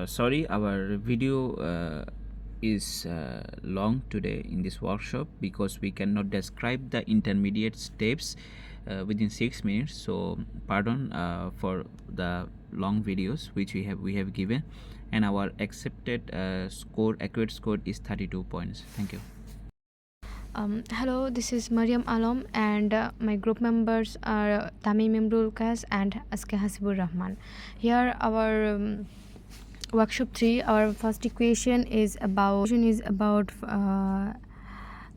Sorry, our video is long today in this workshop because we cannot describe the intermediate steps within 6 minutes. So pardon for the long videos which we have given, and our accepted accurate score is 32 points. Thank you. Hello, this is Mariam Alam, and my group members are Tamim Imrul Qais and Aske Hasibur Rahman. Here, our workshop 3, our first equation is about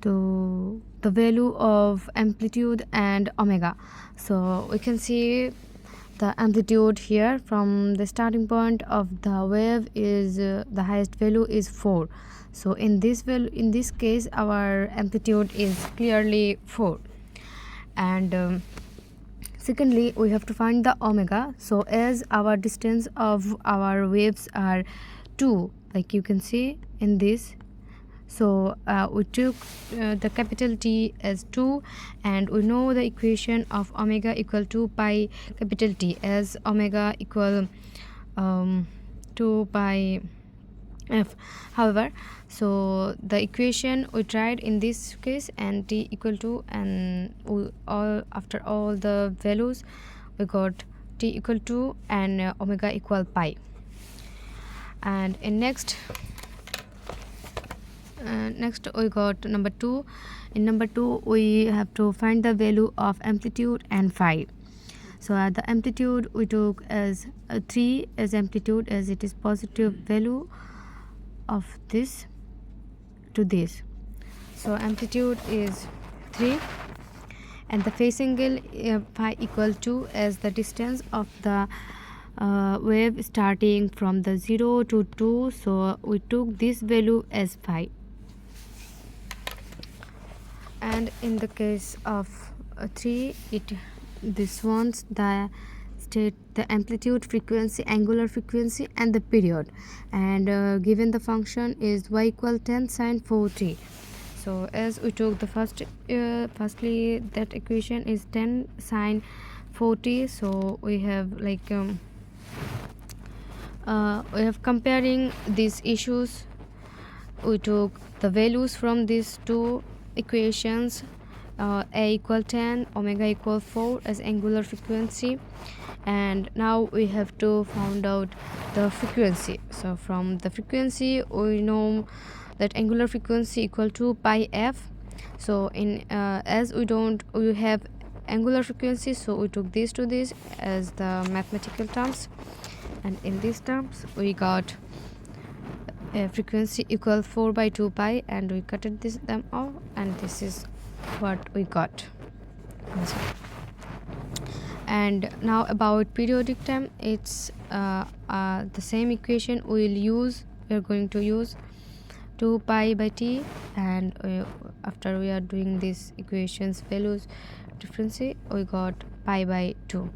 the value of amplitude and omega. So we can see the amplitude here from the starting point of the wave is the highest value is 4. So in this case our amplitude is clearly 4. And secondly, we have to find the omega. So as our distance of our waves are 2, like you can see in this, so we took the capital T as 2, and we know the equation of omega equal to pi capital T as omega equal 2 pi f. However, so the equation we tried in this case, and T equal to, and after all the values we got T equal to and omega equal pi. And in next we got number 2. In number 2 we have to find the value of amplitude and phi. So the amplitude we took as 3 as amplitude, as it is positive value of this to this. So amplitude is 3, and the phase angle phi equal to as the distance of the wave starting from the 0 to 2. So we took this value as phi. And in the case of 3, this one's the state the amplitude, frequency, angular frequency, and the period, and given the function is y equal 10 sine 4t. So as we took the firstly that equation is 10 sine 4t. So we have we have comparing these issues. We took the values from these two equations, a equal 10, omega equal 4 as angular frequency, and now we have to find out the frequency. So from the frequency we know that angular frequency equal to pi f. So in as we have angular frequency, so we took this to this as the mathematical terms, and in these terms we got frequency equal 4 by 2 pi, and we cutted them off, and this is what we got. And now about periodic time, it's the same equation we are going to use 2 pi by t, and after we are doing these equations values difference, we got pi by 2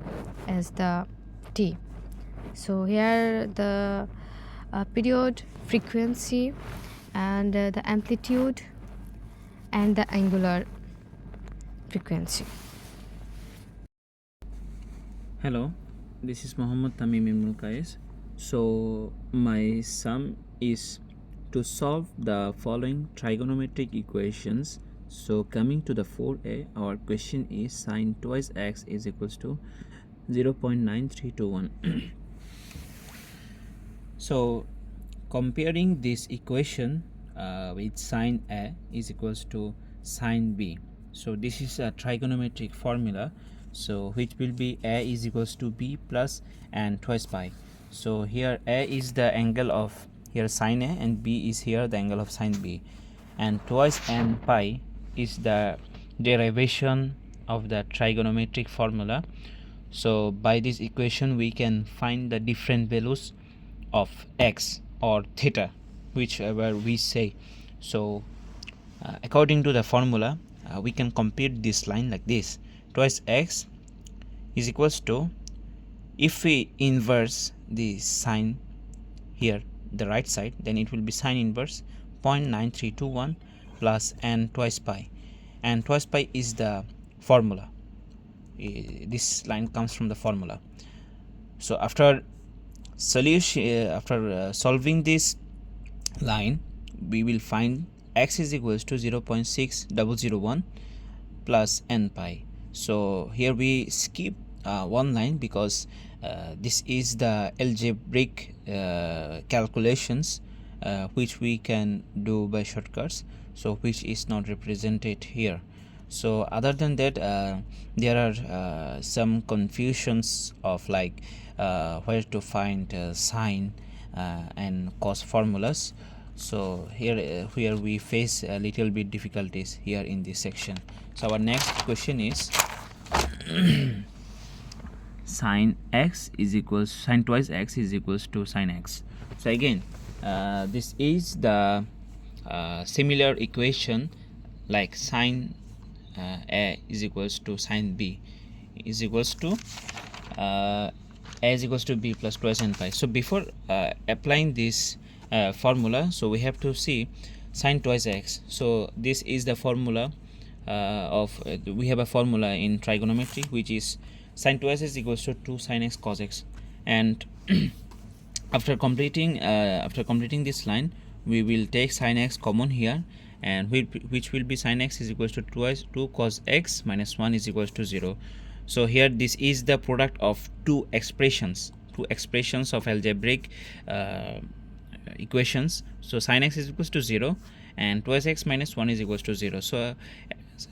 as the t. So here the period, frequency, and the amplitude and the angular frequency. Hello, this is Muhammad Tamim Imrul Qais. So my sum is to solve the following trigonometric equations. So coming to the 4a, our question is sine twice x is equals to 0.9321. So comparing this equation with sine a is equals to sine b. So this is a trigonometric formula, so which will be a is equals to b plus and twice pi. So here a is the angle of here sine a, and b is here the angle of sine b, and twice and pi is the derivation of the trigonometric formula. So by this equation we can find the different values of x or theta, whichever we say. So according to the formula, we can compute this line like this: twice x is equals to, if we inverse the sine here the right side, then it will be sine inverse 0.9321 plus and twice pi, and twice pi is the formula. This line comes from the formula. So after solution after solving this line, we will find x is equals to 0.6001 plus n pi. So here we skip one line because this is the algebraic calculations which we can do by shortcuts, so which is not represented here. So other than that, there are some confusions of like where to find sine and cos formulas. So here we face a little bit difficulties here in this section. So our next question is sine x is equals sine twice x is equals to sine x. So again, this is the similar equation like sine a is equals to sine b is equals to a is equals to b plus twice n pi. So before applying this formula, so we have to see sine twice x. So this is the formula of we have a formula in trigonometry which is sine twice x equals to 2 sine x cos x, and after completing this line, we will take sine x common here, and which will be sine x is equals to 2 cos x minus 1 is equals to 0. So here this is the product of two expressions of algebraic equations. So sine x is equals to 0 and twice x minus 1 is equals to 0. So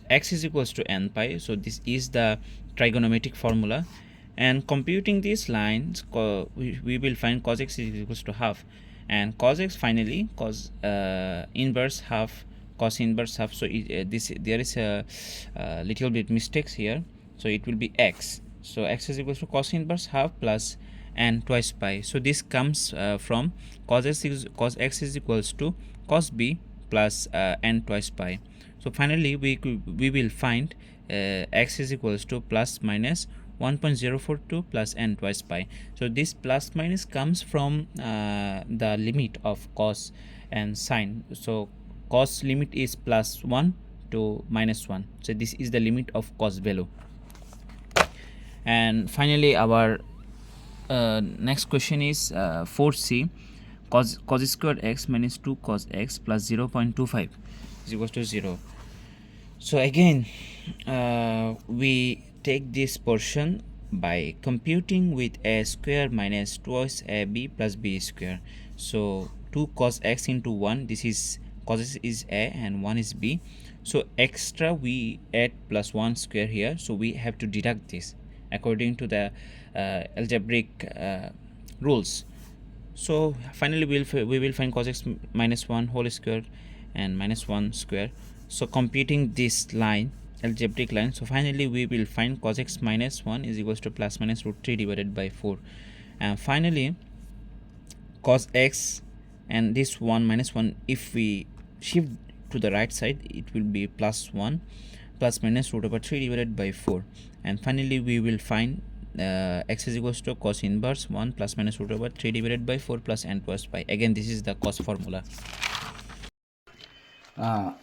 x is equals to n pi. So this is the trigonometric formula, and computing these lines we will find cos x is equals to half, and cos x finally cos inverse half cos inverse half. So there is a little bit mistakes here, so it will be x. So x is equals to cos inverse half plus n twice pi. So this comes from cos x is equals to cos b plus n twice pi. So finally we will find x is equals to plus minus 1.042 plus n twice pi. So this plus minus comes from the limit of cos and sine. So cos limit is plus 1 to minus 1. So this is the limit of cos value. And finally our next question is 4c, cos squared x minus 2 cos x plus 0.25 is equals to 0. So again we take this portion by computing with a square minus twice ab plus b square. So 2 cos x into 1, this is cos x is a and 1 is b. So extra we add plus 1 square here, so we have to deduct this according to the algebraic rules. So finally we will find cos x minus 1 whole square and minus 1 square. So computing this line, algebraic line, so finally we will find cos x minus 1 is equals to plus minus root 3 divided by 4, and finally cos x and this 1 minus 1, if we shift to the right side, it will be plus 1 plus minus root over 3 divided by 4, and finally we will find x is equals to cos inverse 1 plus minus root over 3 divided by 4 plus n plus pi. Again, this is the cos formula.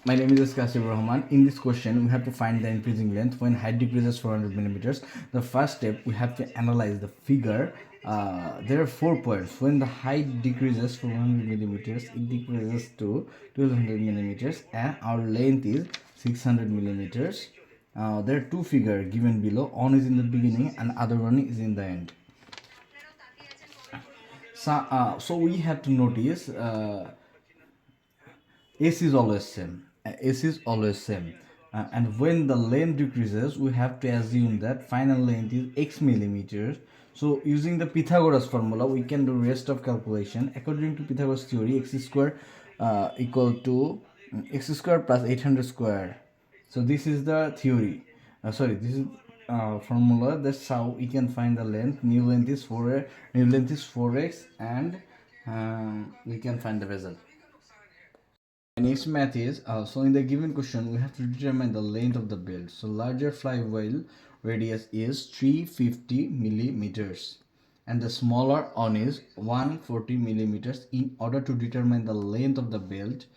My name is Kasib Rahman. In this question, we have to find the increasing length when height decreases 400 millimeters. The first step, we have to analyze the figure. There are 4 points. When the height decreases 400 millimeters, it decreases to 1200 millimeters, and our length is 600 millimeters. There are 2 figures given below. One is in the beginning and other one is in the end. So we have to notice S is always same. S is always same. And when the length decreases, we have to assume that final length is x millimeters. So using the Pythagoras formula, we can do rest of calculation. According to Pythagoras theory, x square equal to x square plus 800 square. So this is the theory. This is formula. That's how we can find the length. New length is 4x, and we can find the result. Next math is so in the given question we have to determine the length of the belt. So larger flywheel radius is 350 millimeters and the smaller one is 140 millimeters. In order to determine the length of the belt,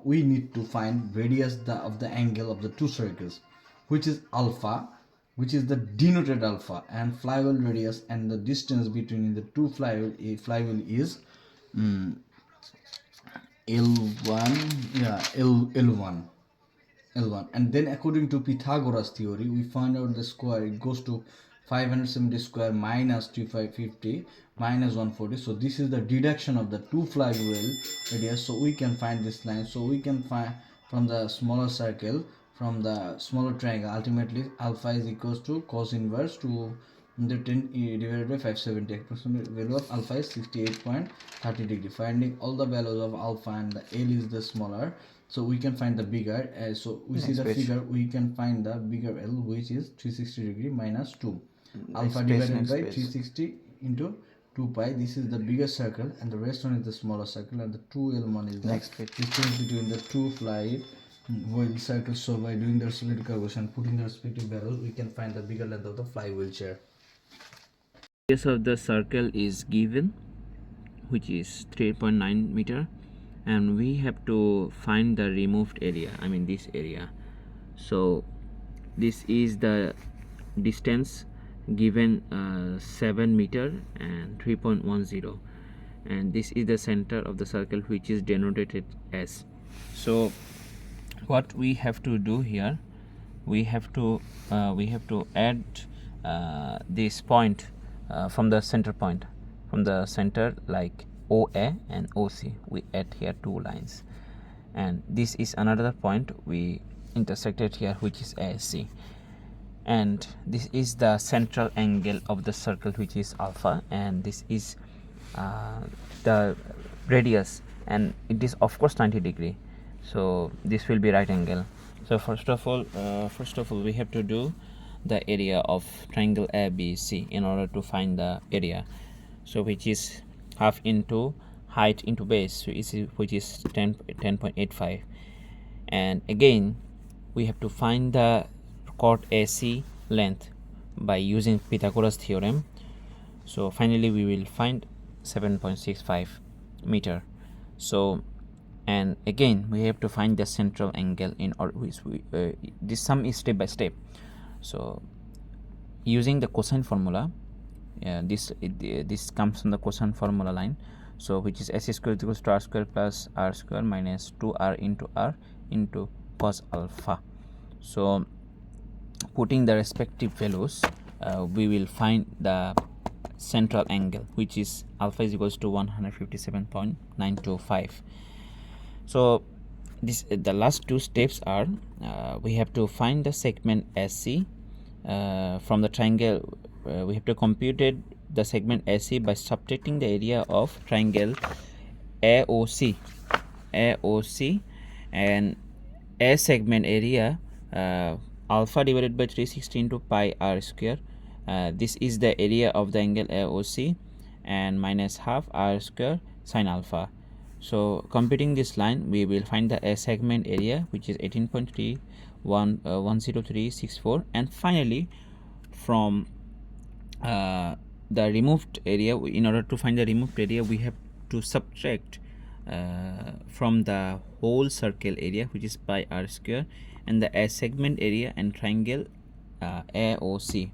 we need to find radius of the angle of the two circles, which is alpha, which is the denoted alpha, and flywheel radius and the distance between the two flywheel is L1, L1. And then according to Pythagoras theory, we find out the square, it goes to 570 square minus 2550 minus 140. So this is the deduction of the two flywheel radius. So we can find this line. So we can find from the smaller circle, from the smaller triangle, ultimately alpha is equals to cos inverse to the 10 divided by 570. Approximate value of alpha is 68.30 degree. Finding all the values of alpha, and the L is the smaller, so we can find the bigger. So we see the figure, we can find the bigger L, which is 360 degree minus 2. Alpha divided by 360 into 2 pi. This is the bigger circle, and the rest one is the smaller circle, and the 2L1 is the distance between the two flywheel circles. So by doing the reciprocal equation, putting the respective values, we can find the bigger length of the flywheel chair. Radius of the circle is given, which is 3.9 meter, and we have to find the removed area, I mean this area. So this is the distance given, 7 meter and 3.10, and this is the center of the circle, which is denoted as. So what we have to do here, we have to add this point from the center point, from the center, like OA and OC. We add here 2 lines, and this is another point we intersected here, which is AC, and this is the central angle of the circle, which is alpha, and this is the radius, and it is of course 90 degree, so this will be right angle. So first of all we have to do the area of triangle ABC in order to find the area, so which is half into height into base, so which is 10.85, and again we have to find the chord AC length by using Pythagoras theorem. So finally we will find 7.65 meter. So, and again we have to find the central angle in or this sum is step by step. So using the cosine formula, this comes from the cosine formula line, so which is S square equals to R square plus R square minus 2R into cos alpha. So putting the respective values, we will find the central angle, which is alpha is equals to 157.925. So this the last 2 steps are, we have to find the segment SC from the triangle. We have to compute the segment SC by subtracting the area of triangle AOC, and A segment area, alpha divided by 360 into pi R square. This is the area of the angle AOC, and minus half R square sine alpha. So computing this line, we will find the A segment area, which is 18.10364, and finally from the removed area, in order to find the removed area, we have to subtract from the whole circle area, which is pi R square, and the A segment area and triangle AOC,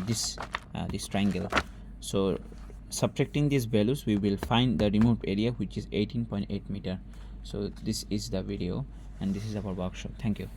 this triangle. So subtracting these values, we will find the removed area, which is 18.8 meter. So this is the video, and this is our workshop. Thank you.